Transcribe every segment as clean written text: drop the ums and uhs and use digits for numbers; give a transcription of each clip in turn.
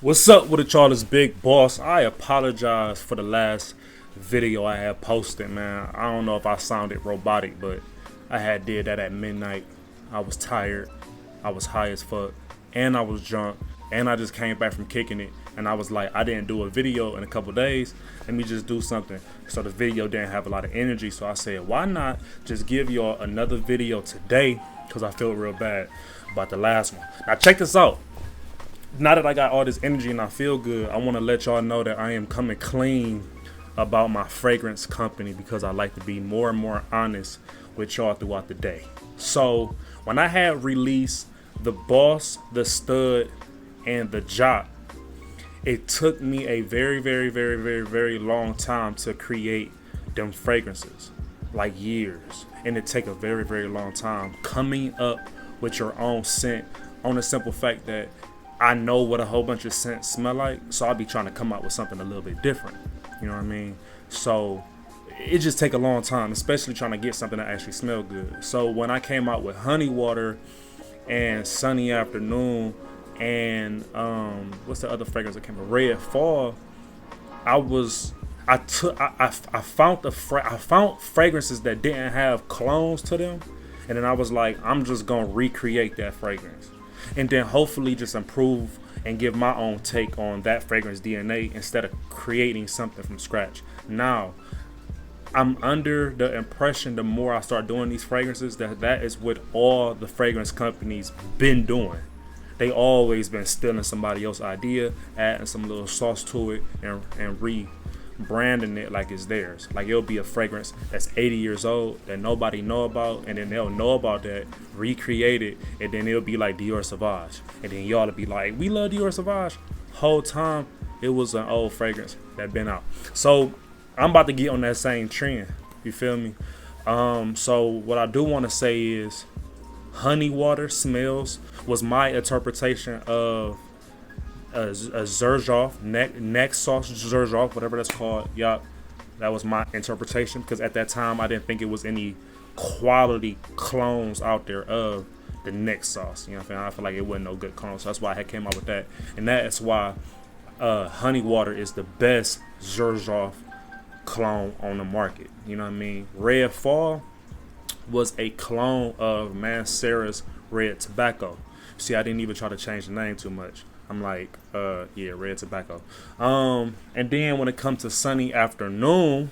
What's up with it, y'all? It's Big Boss. I apologize for the last video I had posted, man. I don't know if I sounded robotic, but I had did that at midnight. I was tired. I was high as fuck. And I was drunk. And I just came back from kicking it. And I was like, I didn't do a video in a couple days. Let me just do something. So the video didn't have a lot of energy. So I said, why not just give y'all another video today? Because I feel real bad about the last one. Now check this out. Now that I got all this energy and I feel good, I want to let y'all know that I am coming clean about my fragrance company because I like to be more and more honest with y'all throughout the day. So when I had released the Boss, the Stud, and the Jock, it took me a very long time to create them fragrances, like years. And it take a very long time coming up with your own scent on the simple fact that I know what a whole bunch of scents smell like, so I'll be trying to come out with something a little bit different. You know what I mean? So it just take a long time, especially trying to get something that actually smell good. So when I came out with Honey Water and Sunny Afternoon and what's the other fragrance that came out? Red Fall, I found fragrances that didn't have clones to them, and then I was like, I'm just gonna recreate that fragrance. And then hopefully just improve and give my own take on that fragrance DNA instead of creating something from scratch. Now, I'm under the impression the more I start doing these fragrances that is what all the fragrance companies been doing. They always been stealing somebody else's idea, adding some little sauce to it, and rebranding it like it's theirs. Like it'll be a fragrance that's 80 years old that nobody know about, and then they'll know about that, recreate it, and then it'll be like Dior Sauvage, and then y'all will be like, we love Dior Sauvage. Whole time it was an old fragrance that been out. So I'm about to get on that same trend. You feel me? So what I do want to say is, Honey Water smells was my interpretation of a Zerjoff, neck sauce Zerjoff, whatever that's called. Yup, that was my interpretation because at that time I didn't think it was any quality clones out there of the neck sauce. You know what I'm saying? I feel like it wasn't no good clones, so that's why I had came out with that, and that is why Honey Water is the best Zerjoff clone on the market. You know what I mean? Red Fall was a clone of Mancera's Red Tobacco. See, I didn't even try to change the name too much. I'm like, yeah, Red Tobacco. And then when it comes to Sunny Afternoon,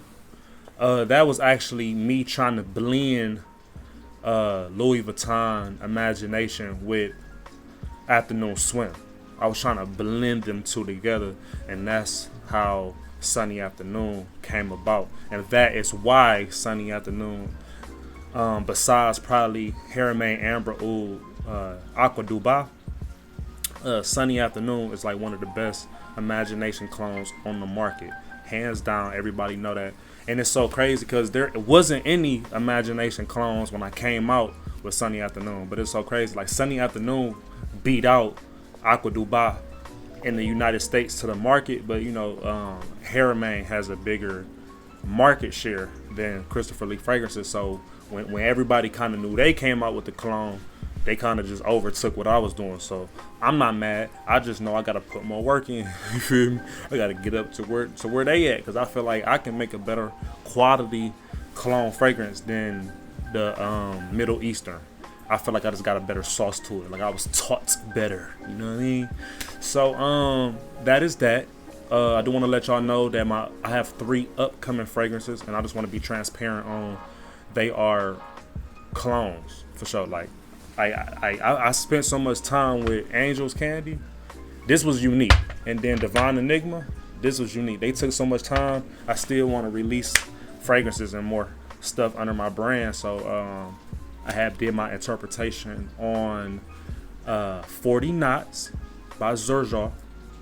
that was actually me trying to blend Louis Vuitton Imagination with Afternoon Swim. I was trying to blend them two together, and that's how Sunny Afternoon came about. And that is why Sunny Afternoon, besides probably Hermès Amber Oud, Aqua Dubai, Sunny Afternoon is like one of the best Imagination clones on the market, hands down. Everybody know that, and it's so crazy because there wasn't any Imagination clones when I came out with Sunny Afternoon, but it's so crazy. Like Sunny Afternoon beat out Aqua Dubai in the United States to the market, but you know, Hermès has a bigger market share than Christopher Lee fragrances. So when everybody kind of knew they came out with the clone, they kind of just overtook what I was doing. So I'm not mad. I just know I gotta put more work in. You feel me? I gotta get up to where they at, because I feel like I can make a better quality cologne fragrance than the Middle Eastern. I feel like I just got a better sauce to it. Like I was taught better. You know what I mean? So that is that. I do want to let y'all know that I have 3 upcoming fragrances, and I just want to be transparent on they are clones for sure. Like I spent so much time with Angel's Candy. This was unique. And then Divine Enigma, this was unique. They took so much time. I still want to release fragrances and more stuff under my brand. So I have did my interpretation on 40 Knots by Zerjoff.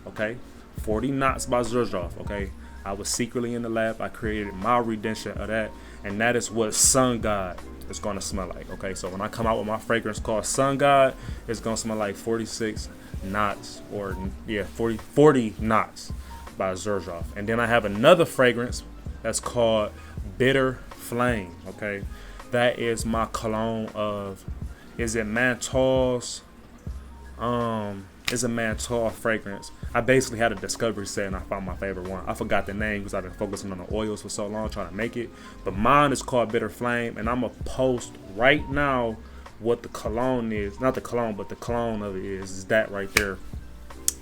Okay, 40 Knots by Zerjoff. Okay, I was secretly in the lab. I created my rendition of that, and that is what Sun God is gonna smell like. Okay, so when I come out with my fragrance called Sun God, it's gonna smell like 46 Knots, or yeah, 40 Knots by Zerjoff. And then I have another fragrance that's called Bitter Flame. Okay, that is my cologne of, is it Menthol's is a menthol fragrance. I basically had a discovery set and I found my favorite one. I forgot the name because I've been focusing on the oils for so long trying to make it. But mine is called Bitter Flame, and I'm going to post right now what the cologne is. Not the cologne, but the clone of it is that right there.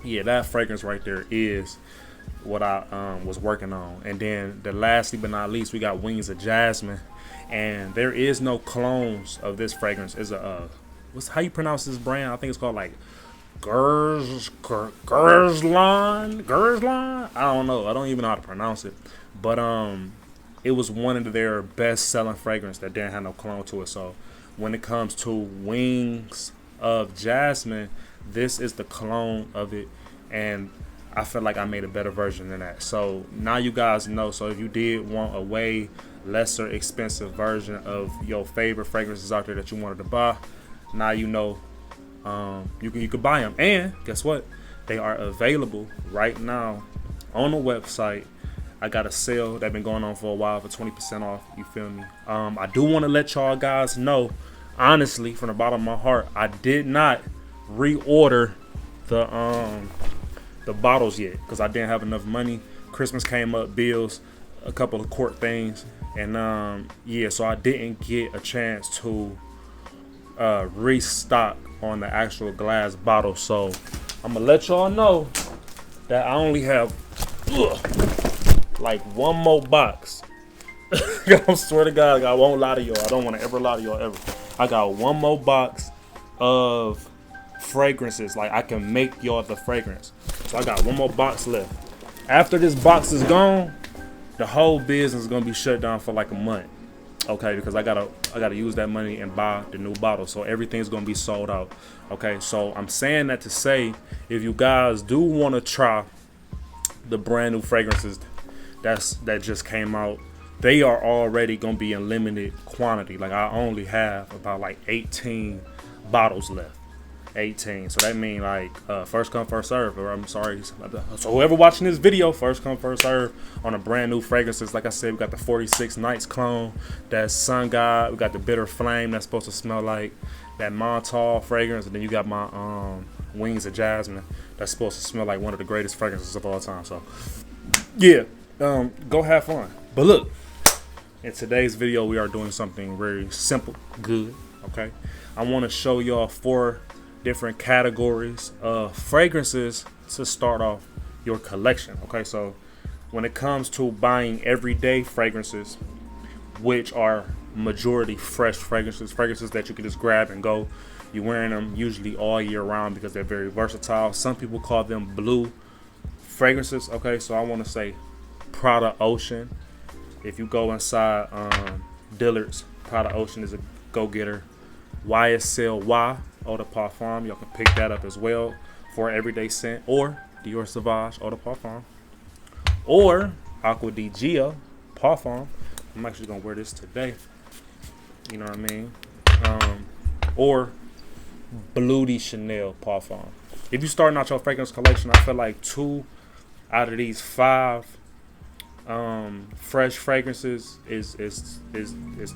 Yeah, that fragrance right there is what I was working on. And then the lastly but not least, we got Wings of Jasmine. And there is no clones of this fragrance. It's a what's how you pronounce this brand? I think it's called like Gurzlan. I don't know. I don't even know how to pronounce it. But it was one of their best selling fragrance that didn't have no clone to it. So when it comes to Wings of Jasmine, this is the clone of it, and I feel like I made a better version than that. So now you guys know. So if you did want a way lesser expensive version of your favorite fragrances out there that you wanted to buy, now you know you can buy them. And guess what? They are available right now on the website. I got a sale that's been going on for a while for 20% off. You feel me? I do want to let y'all guys know, honestly, from the bottom of my heart, I did not reorder the bottles yet because I didn't have enough money. Christmas came up, bills, a couple of court things, and yeah, so I didn't get a chance to restock on the actual glass bottle. So I'm gonna let y'all know that I only have like one more box. I swear to God, I won't lie to y'all. I don't want to ever lie to y'all ever. I got one more box of fragrances. Like I can make y'all the fragrance. So I got one more box left. After this box is gone, the whole business is gonna be shut down for like a month. Okay, because I gotta use that money and buy the new bottle. So everything's gonna be sold out. Okay, so I'm saying that to say, if you guys do want to try the brand new fragrances that just came out, they are already gonna be in limited quantity. Like I only have about like 18 bottles left. 18. So that means like first come first serve. Or I'm sorry. So whoever watching this video, first come first serve on a brand new fragrances. Like I said, we got the 46 Nights clone, that Sun God. We got the Bitter Flame that's supposed to smell like that menthol fragrance, and then you got my Wings of Jasmine that's supposed to smell like one of the greatest fragrances of all time. So yeah, go have fun. But look, in today's video, we are doing something very simple, good. Okay, I want to show y'all 4 different categories of fragrances to start off your collection. Okay, so when it comes to buying everyday fragrances, which are majority fresh fragrances that you can just grab and go, you're wearing them usually all year round because they're very versatile. Some people call them blue fragrances. Okay, so I want to say Prada Ocean. If you go inside Dillard's, Prada Ocean is a go-getter. YSL Eau de Parfum, y'all can pick that up as well for everyday scent, or Dior Sauvage Eau de Parfum, or Aqua di Gio Parfum. I'm actually gonna wear this today. You know what I mean? Or Blue de Chanel Parfum. If you're starting out your fragrance collection, I feel like 2 out of these 5 fresh fragrances is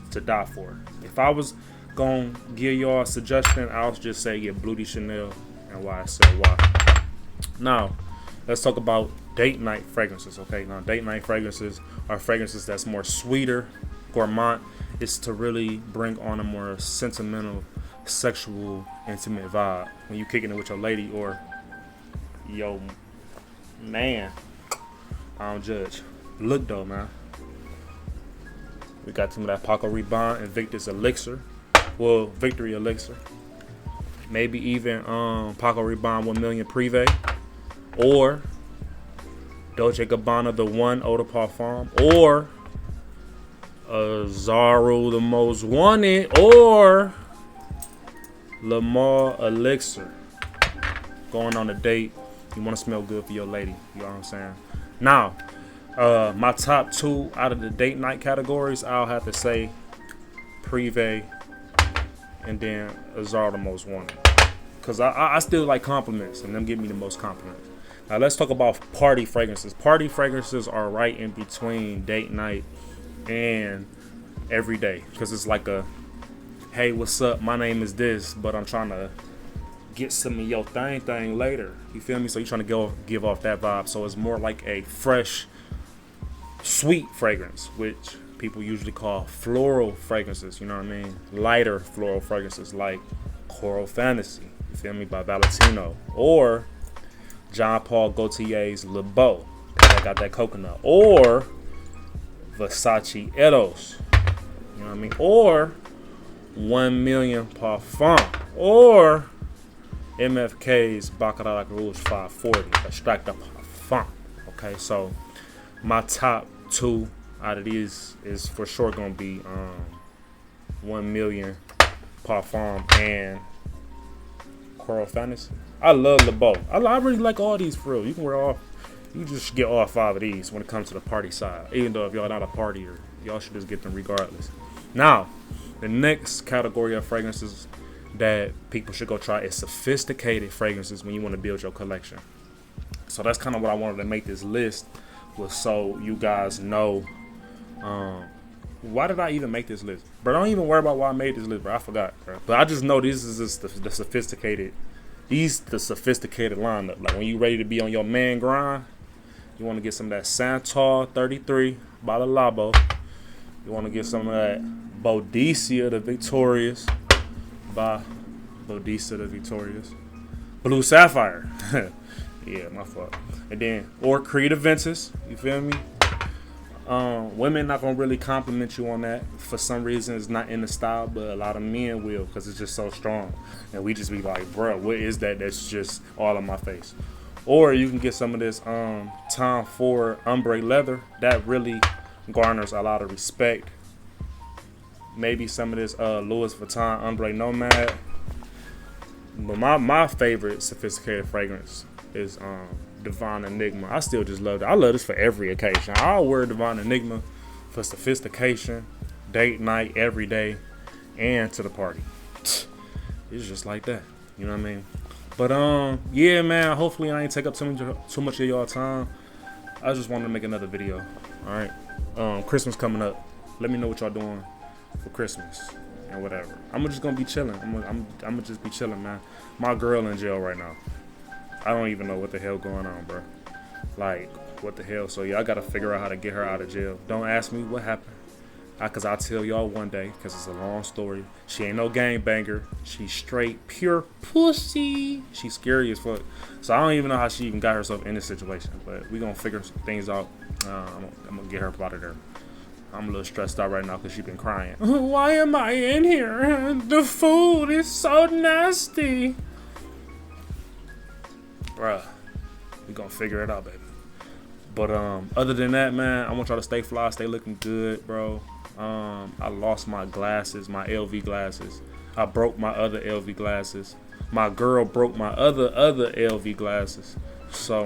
to die for. If I was gonna give y'all a suggestion, I'll just say get Blue de Chanel and YSL. Now let's talk about date night fragrances. Okay, now date night fragrances are fragrances that's more sweeter, gourmand. It's to really bring on a more sentimental, sexual, intimate vibe when you kicking it with your lady or yo man. I don't judge. Look though, man, we got some of that Paco Rabanne Invictus Elixir. Well, Victory Elixir. Maybe even Paco Rabanne 1 Million Privé. Or Dolce & Gabbana The One Eau de Parfum. Or Azzaro The Most Wanted. Or Le Male Elixir. Going on a date. You want to smell good for your lady. You know what I'm saying? Now, my top 2 out of the date night categories, I'll have to say Privé and then Azzaro The Most Wanted, because I still like compliments, and them give me the most compliments. Now let's talk about party fragrances. Party fragrances are right in between date night and everyday, because it's like a, hey, what's up, my name is this, but I'm trying to get some of your thing later. You feel me? So you're trying to give off that vibe. So it's more like a fresh, sweet fragrance, which people usually call floral fragrances. You know what I mean? Lighter floral fragrances like Coral Fantasy. You feel me? By Valentino, or John Paul Gaultier's Le Beau. I got that coconut, or Versace Eros. You know what I mean? Or 1 Million Parfum, or MFK's Baccarat Rouge 540 Extract de Parfum. Okay, so my top 2 out of these is for sure gonna be 1 Million Parfum and Coral Fantasy. I love Le Beau. I really like all these for real. You can wear all, you just get all 5 of these when it comes to the party side. Even though if y'all not a partier, y'all should just get them regardless. Now, the next category of fragrances that people should go try is sophisticated fragrances when you want to build your collection. So that's kind of what I wanted to make this list, was so you guys know. Why did I even make this list? Bro, don't even worry about why I made this list, bro. I forgot, bro. But I just know this is just the sophisticated, the sophisticated lineup. Like when you ready to be on your man grind, you want to get some of that Santal 33 by the Labo. You want to get some of that Boudicca the Victorious by Boudicca the Victorious. Blue Sapphire. Yeah, my fault. And then, or Creed Aventus. You feel me? Women not gonna really compliment you on that. For some reason, it's not in the style, but a lot of men will, because it's just so strong. And we just be like, bro, what is that? That's just all on my face. Or you can get some of this Tom Ford ombre leather. That really garners a lot of respect. Maybe some of this Louis Vuitton ombre nomad. But my favorite sophisticated fragrance is Divine Enigma. I still just love it. I love this for every occasion. I'll wear Divine Enigma for sophistication, date night, every day, and to the party. It's just like that. You know what I mean? But yeah, man. Hopefully I ain't take up too much of y'all time. I just wanted to make another video. All right. Christmas coming up. Let me know what y'all doing for Christmas and whatever. I'm just gonna be chilling. I'm gonna just be chilling, man. My girl in jail right now. I don't even know what the hell going on, bro. Like, what the hell? So yeah, I gotta figure out how to get her out of jail. Don't ask me what happened, cause I'll tell y'all one day, cause it's a long story. She ain't no gangbanger. She's straight pure pussy. She's scary as fuck. So I don't even know how she even got herself in this situation. But we gonna figure some things out. I'm gonna get her up out of there. I'm a little stressed out right now because she's been crying. Why am I in here? The food is so nasty. Bruh, we gonna figure it out, baby. But other than that, man, I want y'all to stay fly, stay looking good, bro. I lost my glasses, my LV glasses. I broke my other LV glasses. My girl broke my other LV glasses. So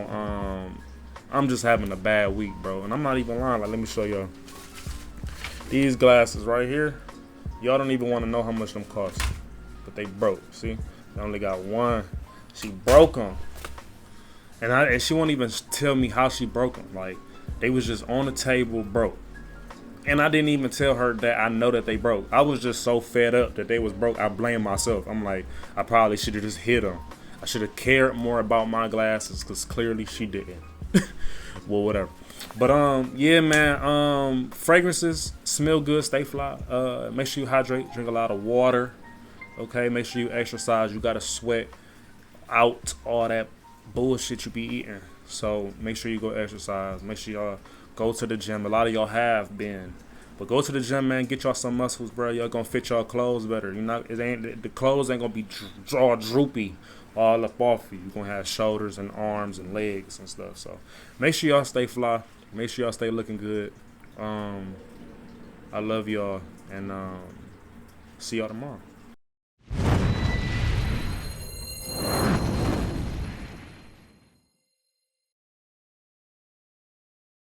I'm just having a bad week, bro. And I'm not even lying. Like, let me show y'all. These glasses right here, y'all don't even want to know how much them cost, but they broke. See, I only got one. She broke them, and she won't even tell me how she broke them. Like, they was just on the table, broke, and I didn't even tell her that I know that they broke. I was just so fed up that they was broke. I blame myself. I'm like, I probably should have just hit them. I should have cared more about my glasses, because clearly she didn't. Well, whatever. But yeah, man, fragrances smell good, stay fly. Make sure you hydrate, drink a lot of water. Okay, make sure you exercise. You gotta sweat out all that bullshit you be eating. So make sure you go exercise. Make sure y'all go to the gym. A lot of y'all have been, but go to the gym, man. Get y'all some muscles, bro. Y'all gonna fit y'all clothes better. You know, the clothes ain't gonna be all droopy all up off you. You're gonna have shoulders and arms and legs and stuff. So make sure y'all stay fly. Make sure y'all stay looking good. I love y'all, and see y'all tomorrow.